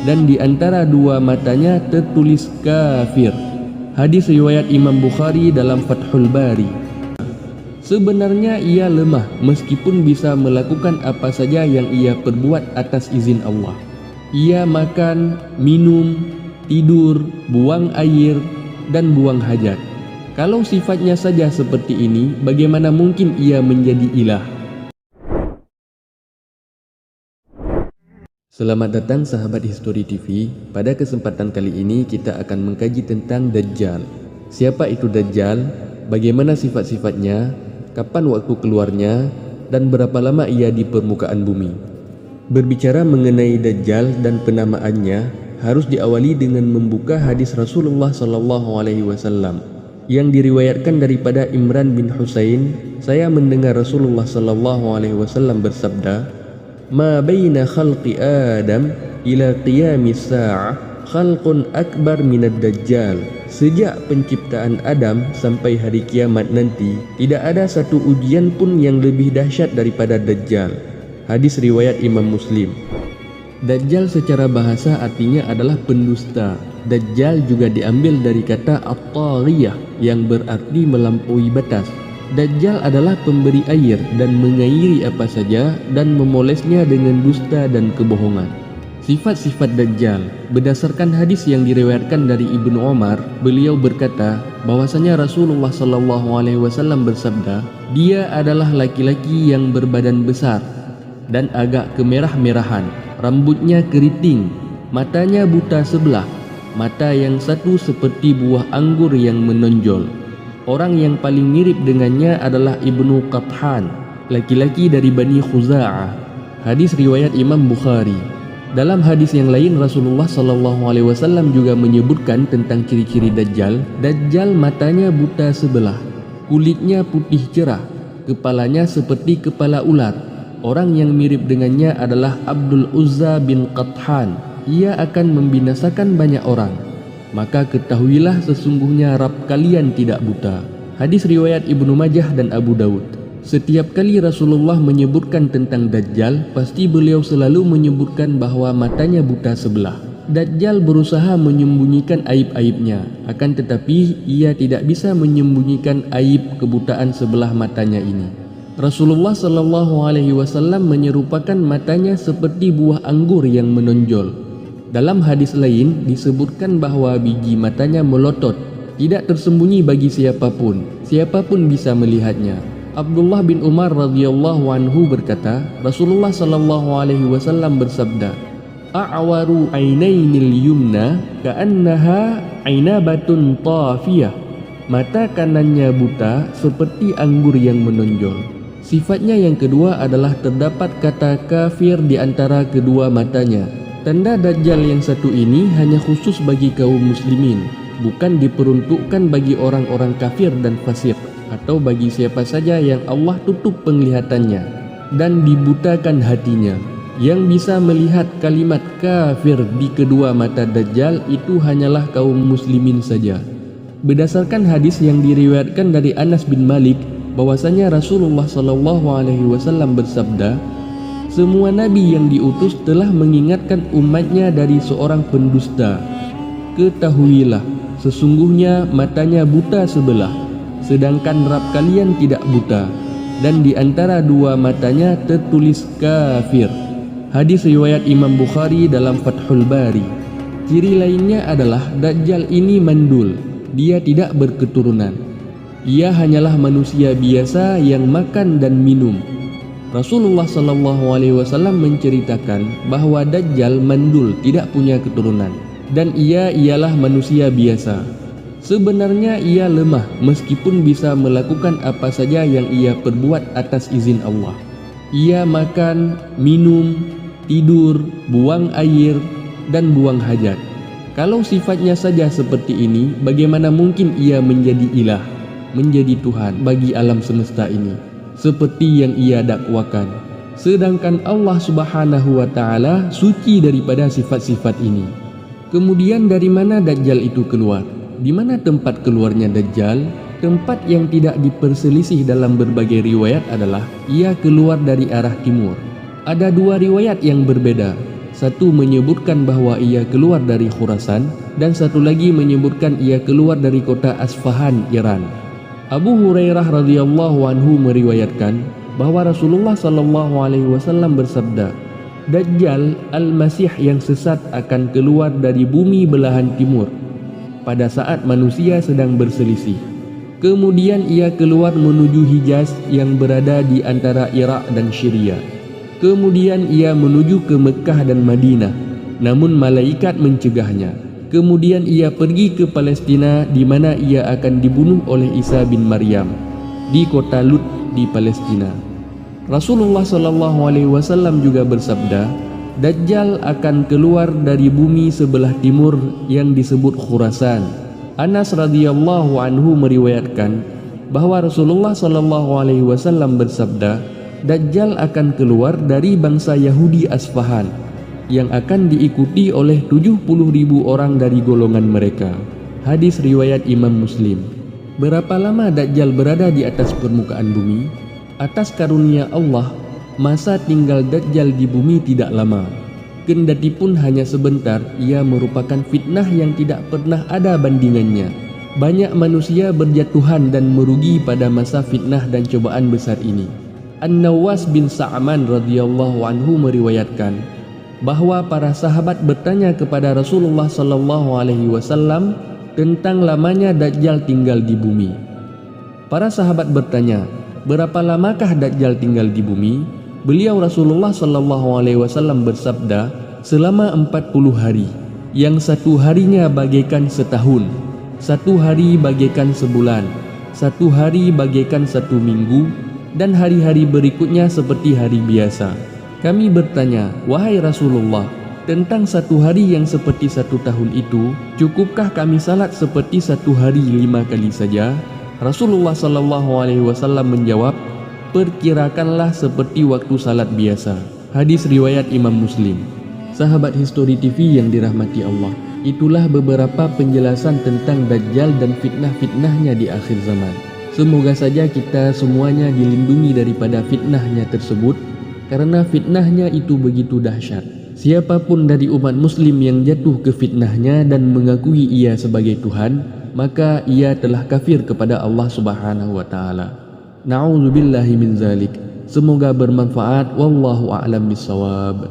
dan di antara dua matanya tertulis kafir. Hadis riwayat Imam Bukhari dalam Fathul Bari. Sebenarnya ia lemah meskipun bisa melakukan apa saja yang ia perbuat atas izin Allah. Ia makan, minum, tidur, buang air, dan buang hajat. Kalau sifatnya saja seperti ini, bagaimana mungkin ia menjadi ilah? Selamat datang sahabat History TV. Pada kesempatan kali ini kita akan mengkaji tentang Dajjal. Siapa itu Dajjal? Bagaimana sifat-sifatnya? Kapan waktu keluarnya? Dan berapa lama ia di permukaan bumi? Berbicara mengenai Dajjal dan penamaannya, harus diawali dengan membuka hadis Rasulullah SAW yang diriwayatkan daripada Imran bin Husain. Saya mendengar Rasulullah SAW bersabda, "Ma baina khalqi Adam ila qiyamis sa'ah khalqun akbar minad Dajjal." Sejak penciptaan Adam sampai hari kiamat nanti, tidak ada satu ujian pun yang lebih dahsyat daripada Dajjal. Hadis riwayat Imam Muslim. Dajjal secara bahasa artinya adalah pendusta. Dajjal juga diambil dari kata at-taghiyah yang berarti melampaui batas. Dajjal adalah pemberi air dan mengairi apa saja dan memolesnya dengan dusta dan kebohongan. Sifat-sifat Dajjal berdasarkan hadis yang diriwayatkan dari Ibnu Umar, beliau berkata bahwasanya Rasulullah SAW bersabda, "Dia adalah laki-laki yang berbadan besar dan agak kemerah-merahan, rambutnya keriting, matanya buta sebelah, mata yang satu seperti buah anggur yang menonjol." Orang yang paling mirip dengannya adalah Ibnu Qathan, laki-laki dari Bani Khuza'ah. Hadis riwayat Imam Bukhari. Dalam hadis yang lain, Rasulullah SAW juga menyebutkan tentang ciri-ciri Dajjal. Dajjal matanya buta sebelah, kulitnya putih cerah, kepalanya seperti kepala ular. Orang yang mirip dengannya adalah Abdul Uzza bin Qathan. Ia akan membinasakan banyak orang. Maka ketahuilah sesungguhnya Rabb kalian tidak buta. Hadis riwayat Ibnu Majah dan Abu Daud. Setiap kali Rasulullah menyebutkan tentang Dajjal, pasti beliau selalu menyebutkan bahwa matanya buta sebelah. Dajjal berusaha menyembunyikan aib-aibnya, akan tetapi ia tidak bisa menyembunyikan aib kebutaan sebelah matanya ini. Rasulullah SAW menyerupakan matanya seperti buah anggur yang menonjol. Dalam hadis lain disebutkan bahwa biji matanya melotot, tidak tersembunyi bagi siapapun. Siapapun bisa melihatnya. Abdullah bin Umar radhiyallahu anhu berkata, Rasulullah SAW bersabda, "A'waru ainainil yumna ka'annaha ainabatun tafiyah." Mata kanannya buta seperti anggur yang menonjol. Sifatnya yang kedua adalah terdapat kata kafir di antara kedua matanya. Tanda Dajjal yang satu ini hanya khusus bagi kaum muslimin, bukan diperuntukkan bagi orang-orang kafir dan fasik, atau bagi siapa saja yang Allah tutup penglihatannya dan dibutakan hatinya. Yang bisa melihat kalimat kafir di kedua mata Dajjal itu hanyalah kaum muslimin saja. Berdasarkan hadis yang diriwayatkan dari Anas bin Malik, bahwasanya Rasulullah SAW bersabda, "Semua nabi yang diutus telah mengingatkan umatnya dari seorang pendusta. Ketahuilah, sesungguhnya matanya buta sebelah, sedangkan Rabb kalian tidak buta, dan di antara dua matanya tertulis kafir." Hadis riwayat Imam Bukhari dalam Fathul Bari. Ciri lainnya adalah Dajjal ini mandul, dia tidak berketurunan. Ia hanyalah manusia biasa yang makan dan minum. Rasulullah SAW menceritakan bahwa Dajjal mandul, tidak punya keturunan, dan ia ialah manusia biasa. Sebenarnya ia lemah meskipun bisa melakukan apa saja yang ia perbuat atas izin Allah. Ia makan, minum, tidur, buang air, dan buang hajat. Kalau sifatnya saja seperti ini, bagaimana mungkin ia menjadi ilah, menjadi Tuhan bagi alam semesta ini, seperti yang ia dakwakan. Sedangkan Allah Subhanahu wa Ta'ala suci daripada sifat-sifat ini. Kemudian dari mana Dajjal itu keluar? Di mana tempat keluarnya Dajjal? Tempat yang tidak diperselisih dalam berbagai riwayat adalah ia keluar dari arah timur. Ada dua riwayat yang berbeda. Satu menyebutkan bahwa ia keluar dari Khurasan dan satu lagi menyebutkan ia keluar dari kota Asfahan, Iran. Abu Hurairah radhiyallahu anhu meriwayatkan bahwa Rasulullah sallallahu alaihi wasallam bersabda, Dajjal al-Masih yang sesat akan keluar dari bumi belahan timur pada saat manusia sedang berselisih. Kemudian ia keluar menuju Hijaz yang berada di antara Irak dan Syria. Kemudian ia menuju ke Mekah dan Madinah, namun malaikat mencegahnya. Kemudian ia pergi ke Palestina di mana ia akan dibunuh oleh Isa bin Maryam di kota Lut di Palestina. Rasulullah SAW juga bersabda, Dajjal akan keluar dari bumi sebelah timur yang disebut Khurasan. Anas radhiyallahu anhu meriwayatkan bahwa Rasulullah SAW bersabda, Dajjal akan keluar dari bangsa Yahudi Asfahan yang akan diikuti oleh 70.000 orang dari golongan mereka. Hadis riwayat Imam Muslim. Berapa lama Dajjal berada di atas permukaan bumi? Atas karunia Allah, masa tinggal Dajjal di bumi tidak lama. Kendatipun hanya sebentar, ia merupakan fitnah yang tidak pernah ada bandingannya. Banyak manusia berjatuhan dan merugi pada masa fitnah dan cobaan besar ini. An-Nawas bin Sa'man radhiyallahu anhu meriwayatkan bahwa para sahabat bertanya kepada Rasulullah sallallahu alaihi wasallam tentang lamanya Dajjal tinggal di bumi. Para sahabat bertanya, berapa lamakah Dajjal tinggal di bumi? Beliau Rasulullah sallallahu alaihi wasallam bersabda, selama 40 hari, yang satu harinya bagaikan setahun, satu hari bagaikan sebulan, satu hari bagaikan satu minggu, dan hari-hari berikutnya seperti hari biasa. Kami bertanya, wahai Rasulullah, tentang satu hari yang seperti satu tahun itu, cukupkah kami salat seperti satu hari 5 kali saja? Rasulullah SAW menjawab, perkirakanlah seperti waktu salat biasa. Hadis riwayat Imam Muslim. Sahabat History TV yang dirahmati Allah, itulah beberapa penjelasan tentang Dajjal dan fitnah-fitnahnya di akhir zaman. Semoga saja kita semuanya dilindungi daripada fitnahnya tersebut, karena fitnahnya itu begitu dahsyat. Siapapun dari umat muslim yang jatuh ke fitnahnya dan mengakui ia sebagai Tuhan, maka ia telah kafir kepada Allah Subhanahu wa taala. Na'udzubillahi min zalik. Semoga bermanfaat. Wallahu a'lam bissawab.